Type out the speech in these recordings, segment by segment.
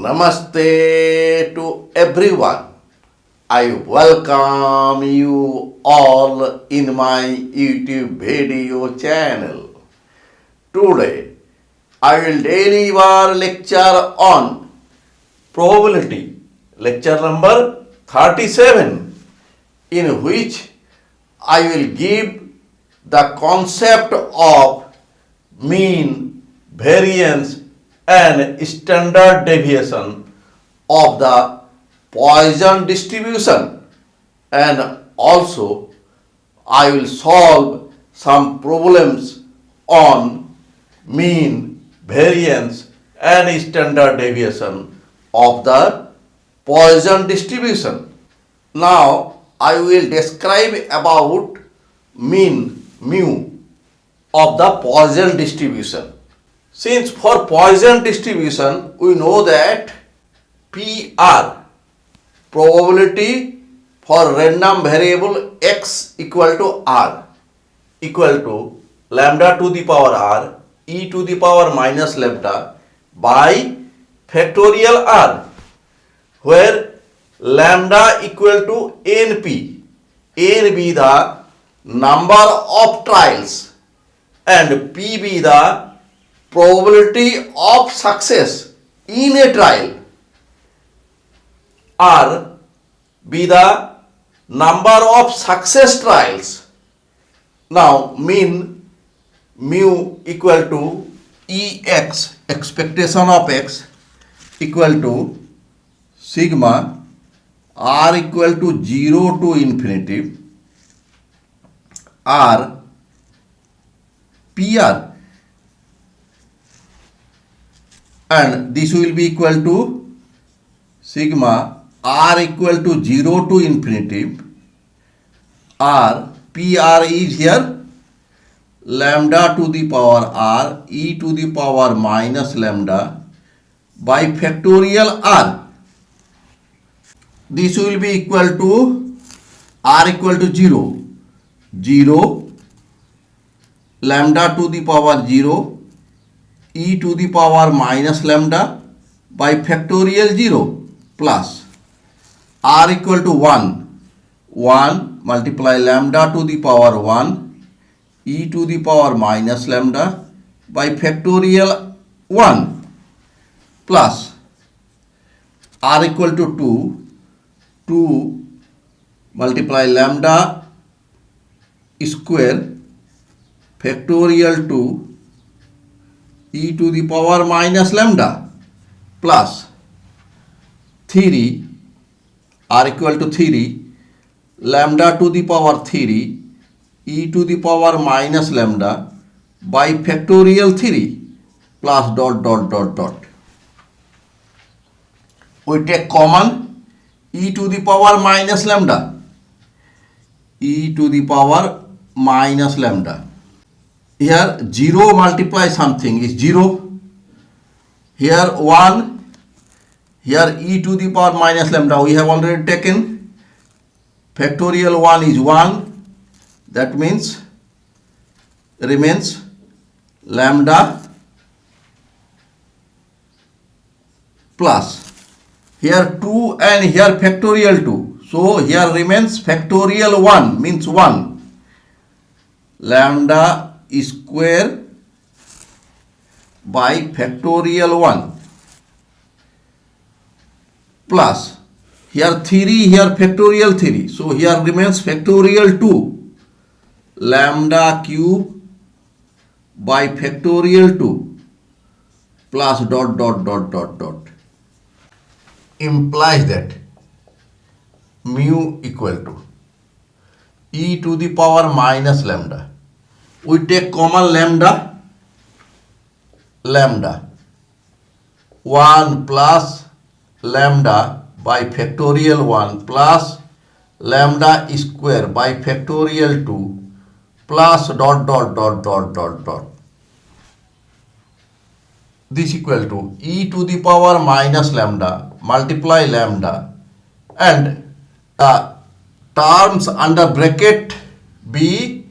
Namaste to everyone. I welcome you all in my YouTube video channel. Today, I will deliver lecture on probability, lecture number 37, in which I will give the concept of mean, variance and standard deviation of the Poisson distribution, and also I will solve some problems on mean, variance and standard deviation of the Poisson distribution. Now I will describe about mean, mu, of the Poisson distribution. Since for Poisson distribution we know that PR, probability for random variable x equal to r, equal to lambda to the power r e to the power minus lambda by factorial r, where lambda equal to np, n be the number of trials and p be the probability of success in a trial, r be the number of success trials. Now mean, mu equal to ex, expectation of x, equal to sigma r equal to 0 to infinity r PR, and this will be equal to sigma r equal to 0 to infinity r, PR is here lambda to the power r e to the power minus lambda by factorial r. This will be equal to r equal to 0, 0 lambda to the power 0 e to the power minus lambda by factorial 0 plus r equal to 1, 1 multiply lambda to the power 1 e to the power minus lambda by factorial 1 plus r equal to 2, 2 multiply lambda square factorial 2 e to the power minus lambda plus 3 r equal to 3 lambda to the power 3 e to the power minus lambda by factorial 3 plus dot dot dot dot. We take common e to the power minus lambda, e to the power minus lambda. Here 0 multiply something is 0, here 1, here e to the power minus lambda we have already taken, factorial 1 is 1, that means remains lambda plus here 2 and here factorial 2, so here remains factorial 1 means 1 lambda square by factorial 1 plus here 3, here factorial 3, so here remains factorial 2 lambda cube by factorial 2 plus dot dot dot dot dot, implies that mu equal to e to the power minus lambda. We take common lambda, lambda 1 plus lambda by factorial 1 plus lambda square by factorial 2 plus dot dot dot dot dot dot. This equal to e to the power minus lambda multiply lambda, and the terms under bracket be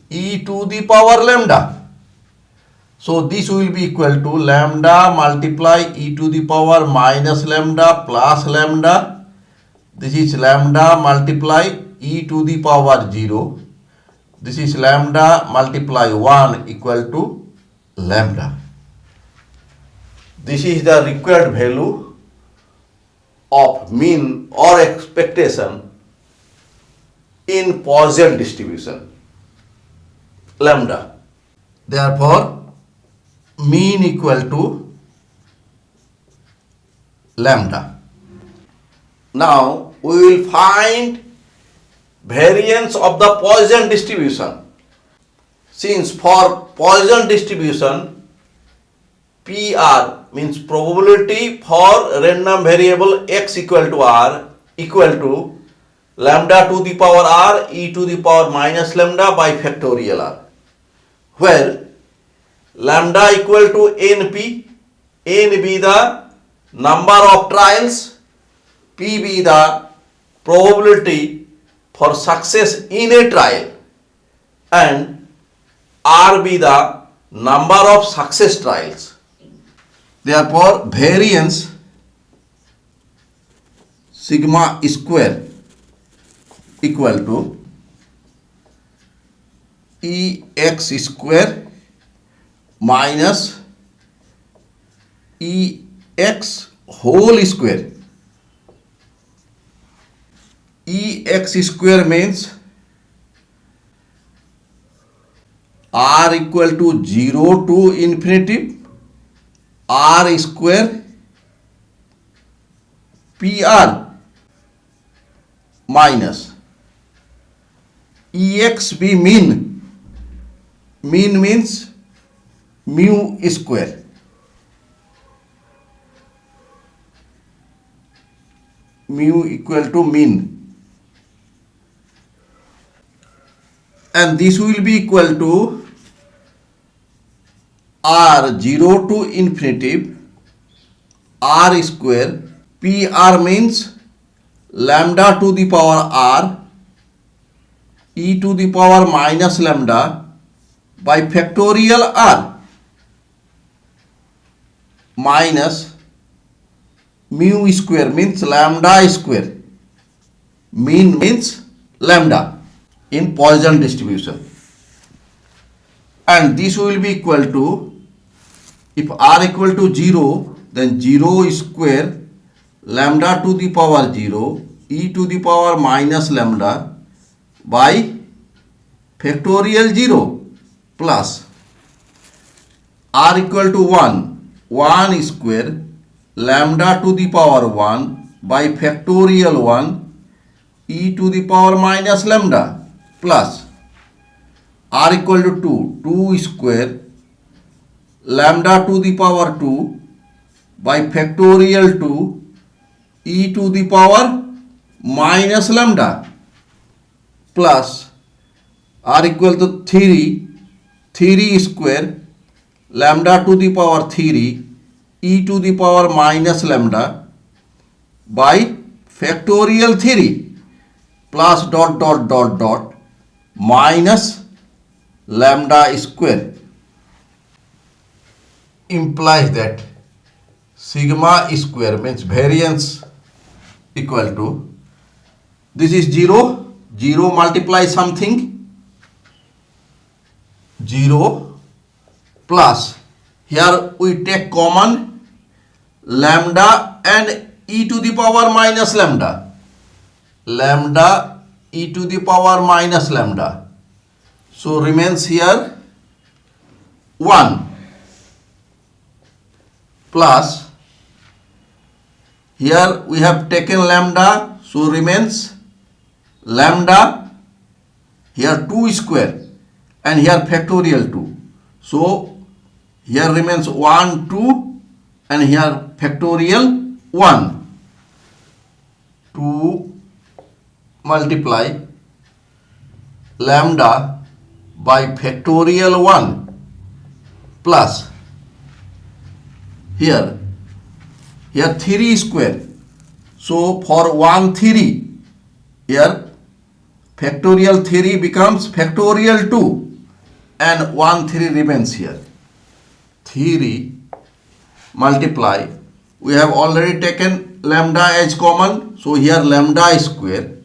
e to the power lambda So this will be equal to lambda multiply e to the power minus lambda plus lambda. This is lambda multiply e to the power 0. This is lambda multiply 1 equal to lambda. This is the required value of mean or expectation in Poisson distribution, lambda. Therefore, mean equal to lambda. Now we will find variance of the Poisson distribution. Since for Poisson distribution, PR means probability for random variable x equal to r equal to lambda to the power r e to the power minus lambda by factorial r, where lambda equal to np, n be the number of trials, p be the probability for success in a trial, and r be the number of success trials. Therefore, variance sigma square equal to ex square minus ex whole square. Ex square means r equal to 0 to infinity r square PR minus ex be mean. Mean means mu square. Mu equal to mean. And this will be equal to r 0 to infinity r square. PR means lambda to the power r e to the power minus lambda by factorial r minus mu square means lambda square. Mean means lambda in Poisson distribution. And this will be equal to, if r equal to 0, then 0 square lambda to the power 0 e to the power minus lambda by factorial 0 plus r equal to 1 square lambda to the power 1 by factorial 1 e to the power minus lambda plus r equal to 2 square lambda to the power 2 by factorial 2 e to the power minus lambda plus r equal to 3 square lambda to the power 3 e to the power minus lambda by factorial 3 plus dot minus lambda square. Implies that sigma square means variance equal to, this is 0 multiply something 0 plus, here we take common lambda and e to the power minus lambda, lambda e to the power minus lambda, so remains here 1 plus, here we have taken lambda, so remains lambda, here 2 square and here factorial 2, so here remains 1 2 and here factorial 1, 2 multiply lambda by factorial 1 plus, here 3 square, so for 1 3, here factorial 3 becomes factorial 2 and 1 3 remains here, 3 multiply, we have already taken lambda as common, so here lambda square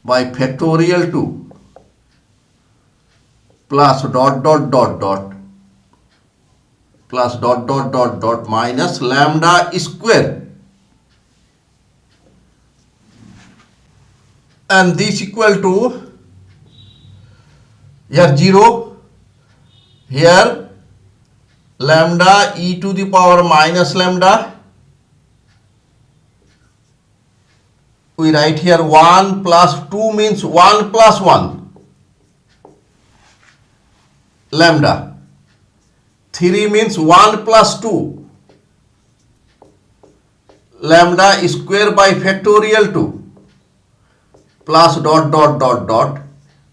by factorial 2 plus dot dot dot dot plus dot dot dot dot minus lambda square, and this equal to here 0, here lambda e to the power minus lambda, we write here 1 plus 2 means 1 plus 1 lambda, 3 means 1 plus 2 lambda square by factorial 2 plus dot dot dot dot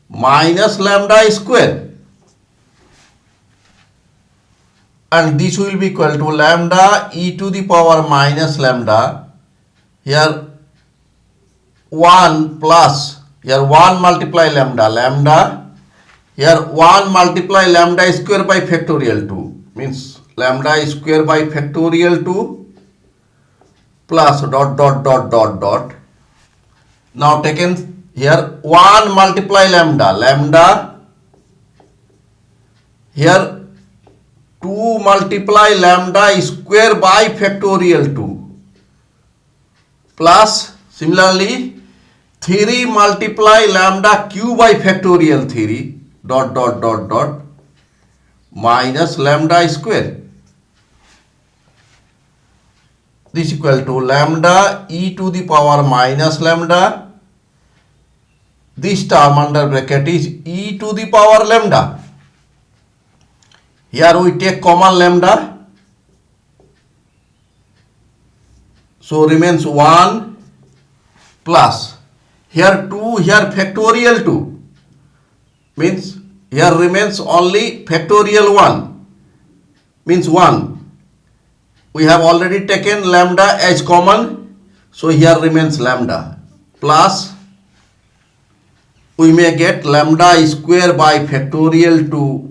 minus lambda square, and this will be equal to lambda e to the power minus lambda, here 1 plus, here 1 multiply lambda, here 1 multiply lambda square by factorial 2 means lambda square by factorial 2 plus dot dot dot dot dot. Now taken here 1 multiply lambda, here 2 multiply lambda square by factorial 2 plus similarly 3 multiply lambda cube by factorial 3 dot dot dot dot minus lambda square. This equal to lambda e to the power minus lambda, this term under bracket is e to the power lambda. Here we take common lambda, so remains 1 plus, here 2, here factorial 2 means here remains only factorial 1 means 1. We have already taken lambda as common, so here remains lambda plus we may get lambda square by factorial 2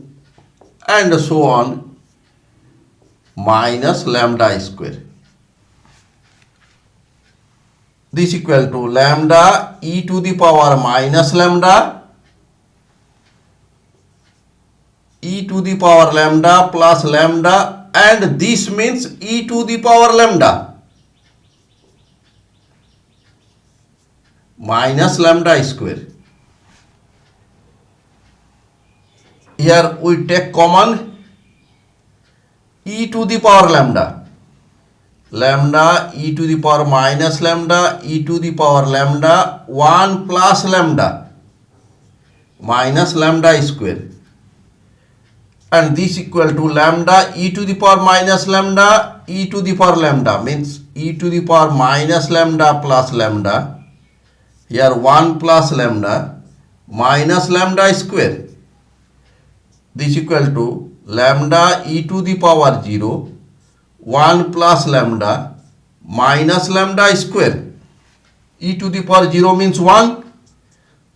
and so on minus lambda square. This equal to lambda e to the power minus lambda, e to the power lambda plus lambda, and this means e to the power lambda minus lambda square. Here we take common e to the power lambda, lambda e to the power minus lambda, e to the power lambda 1 plus lambda minus lambda square, and this equal to lambda e to the power minus lambda, e to the power lambda means e to the power minus lambda plus lambda, here 1 plus lambda minus lambda square. This equal to lambda e to the power 0, 1 plus lambda minus lambda square, e to the power 0 means 1,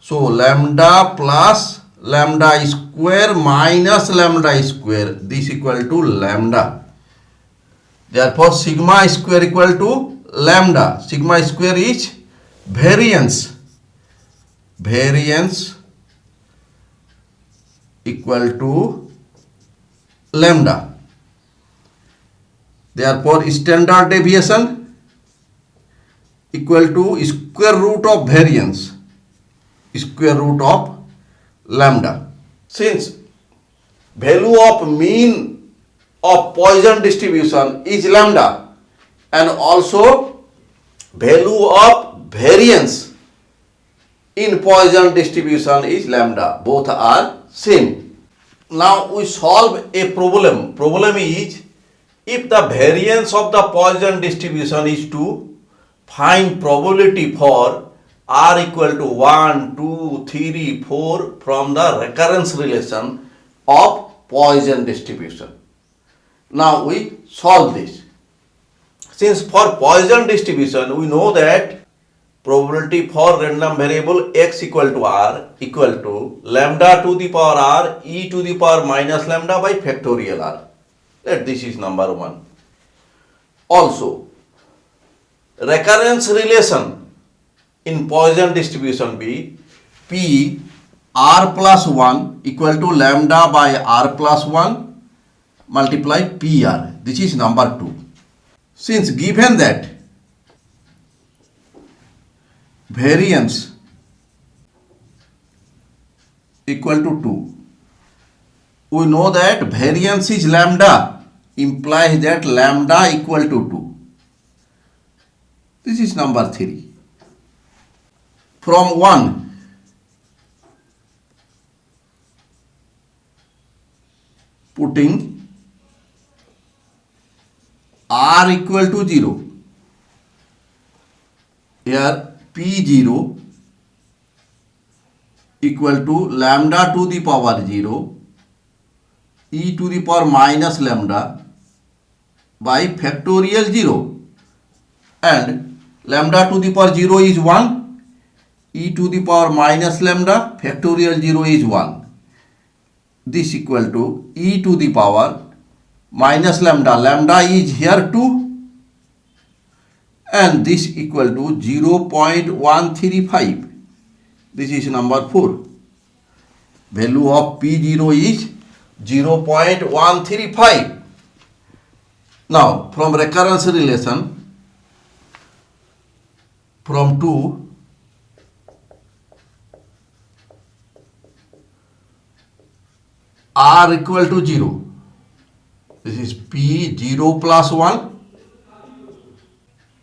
so lambda plus lambda square minus lambda square, this equal to lambda. Therefore sigma square equal to lambda. Sigma square is variance. Variance equal to lambda. Therefore standard deviation equal to square root of variance, square root of lambda. Since value of mean of Poisson distribution is lambda and also value of variance in Poisson distribution is lambda, both are same. Now we solve a problem. Problem is, if the variance of the Poisson distribution is to find probability for r equal to 1, 2, 3, 4 from the recurrence relation of Poisson distribution. Now we solve this. Since for Poisson distribution we know that probability for random variable x equal to r equal to lambda to the power r e to the power minus lambda by factorial r. Let this is number 1. Also, recurrence relation in Poisson distribution be p r plus 1 equal to lambda by r plus 1 multiply pr. This is number 2. Since given that variance equal to 2, we know that variance is lambda, implies that lambda equal to 2. This is number 3. From 1, putting r equal to 0, here p0 equal to lambda to the power 0 e to the power minus lambda by factorial 0, and lambda to the power 0 is 1, e to the power minus lambda factorial 0 is 1. This equal to e to the power minus lambda, lambda is here 2, and this equal to 0.135. This is number 4. Value of P0 is 0.135. Now, from recurrence relation, from 2, r equal to 0. This is P0 plus 1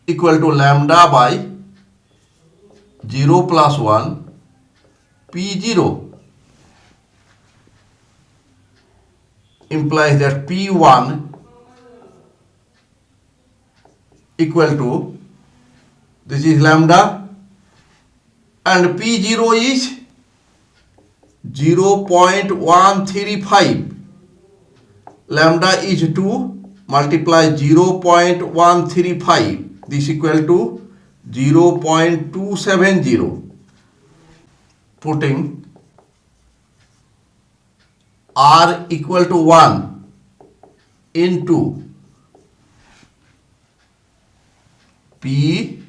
equal to lambda by 0 plus 1 P0, implies that P1 equal to, this is lambda, and P0 is 0.135. Lambda is 2, multiply 0.135. This equal to 0.270. Putting r equal to 1 into p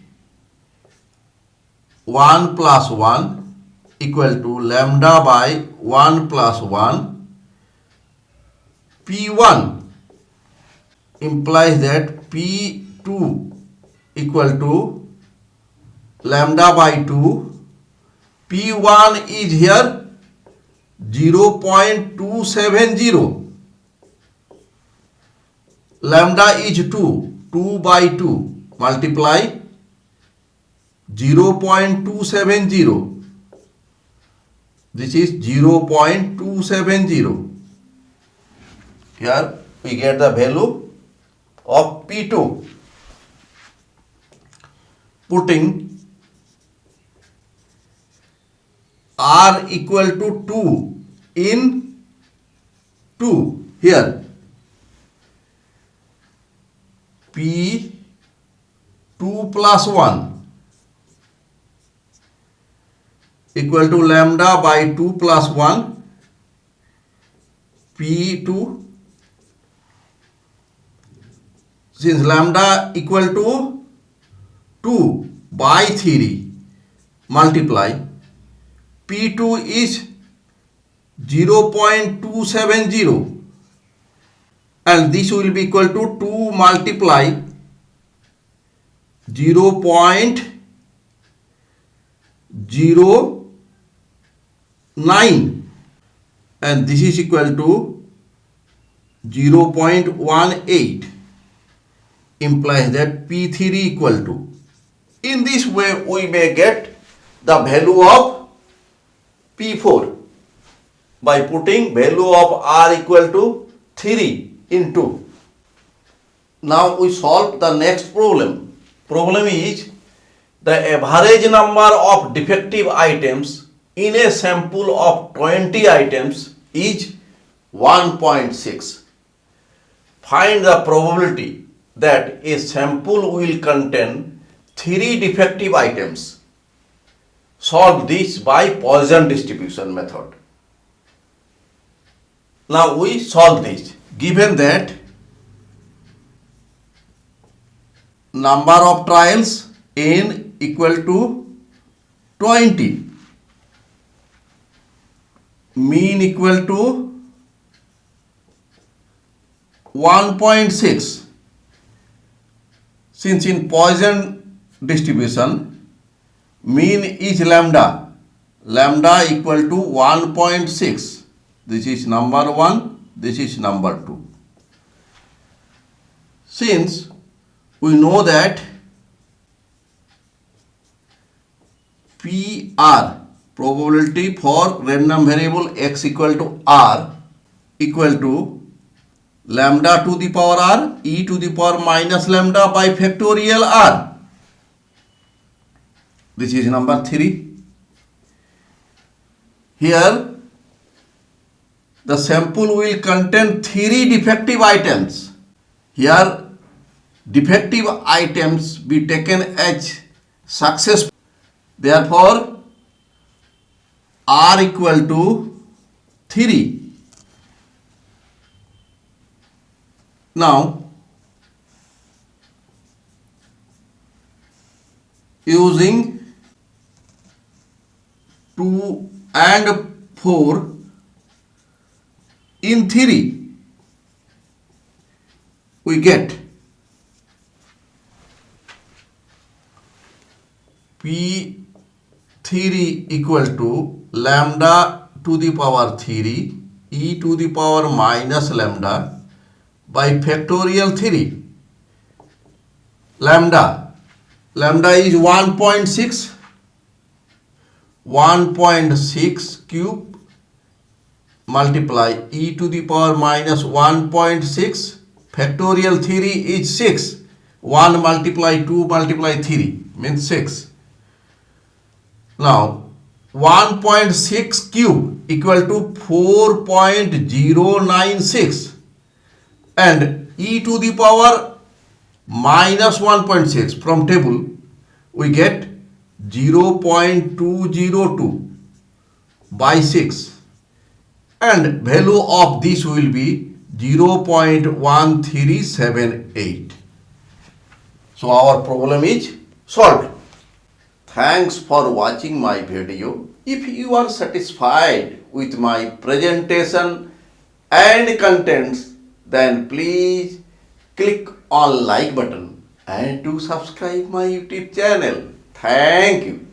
1 plus 1 equal to lambda by 1 plus 1 p1, implies that p2 equal to lambda by 2, p1 is here 0.270, lambda is 2, 2 by 2 multiply 0.270. This is 0.270. Here we get the value of P2. Putting r equal to 2 in 2 here, P2 plus 1 equal to lambda by 2 plus 1 P2. Since lambda equal to 2 by 3 multiply P2 is 0.270, and this will be equal to 2 multiply 0.09, and this is equal to 0.18, implies that P3 equal to. In this way we may get the value of P4 by putting value of r equal to 3 in 2. Now we solve the next problem. Problem is the average number of defective items in a sample of 20 items is 1.6. Find the probability that a sample will contain 3 defective items solve this by Poisson distribution method. Now we solve this. Given that number of trials n equal to 20, mean equal to 1.6. Since in Poisson distribution, mean is lambda equal to 1.6. This is number 1, this is number 2. Since we know that PR, probability for random variable x equal to r, equal to lambda to the power r e to the power minus lambda by factorial r. This is number 3. Here the sample will contain 3 defective items. Here defective items be taken as success. Therefore r equal to 3. Now using 2 and 4 in 3, we get P3 equal to lambda to the power 3 e to the power minus lambda by factorial 3. Lambda is 1.6. 1.6 cube multiply e to the power minus 1.6 factorial 3 is 6. 1 multiply 2 multiply 3 means 6. Now 1.6 cube equal to 4.096 and e to the power minus 1.6 from table we get 0.202 by 6 and value of this will be 0.1378. So our problem is solved. Thanks for watching my video. If you are satisfied with my presentation and contents, then please click on like button and to subscribe my YouTube channel. Thank you.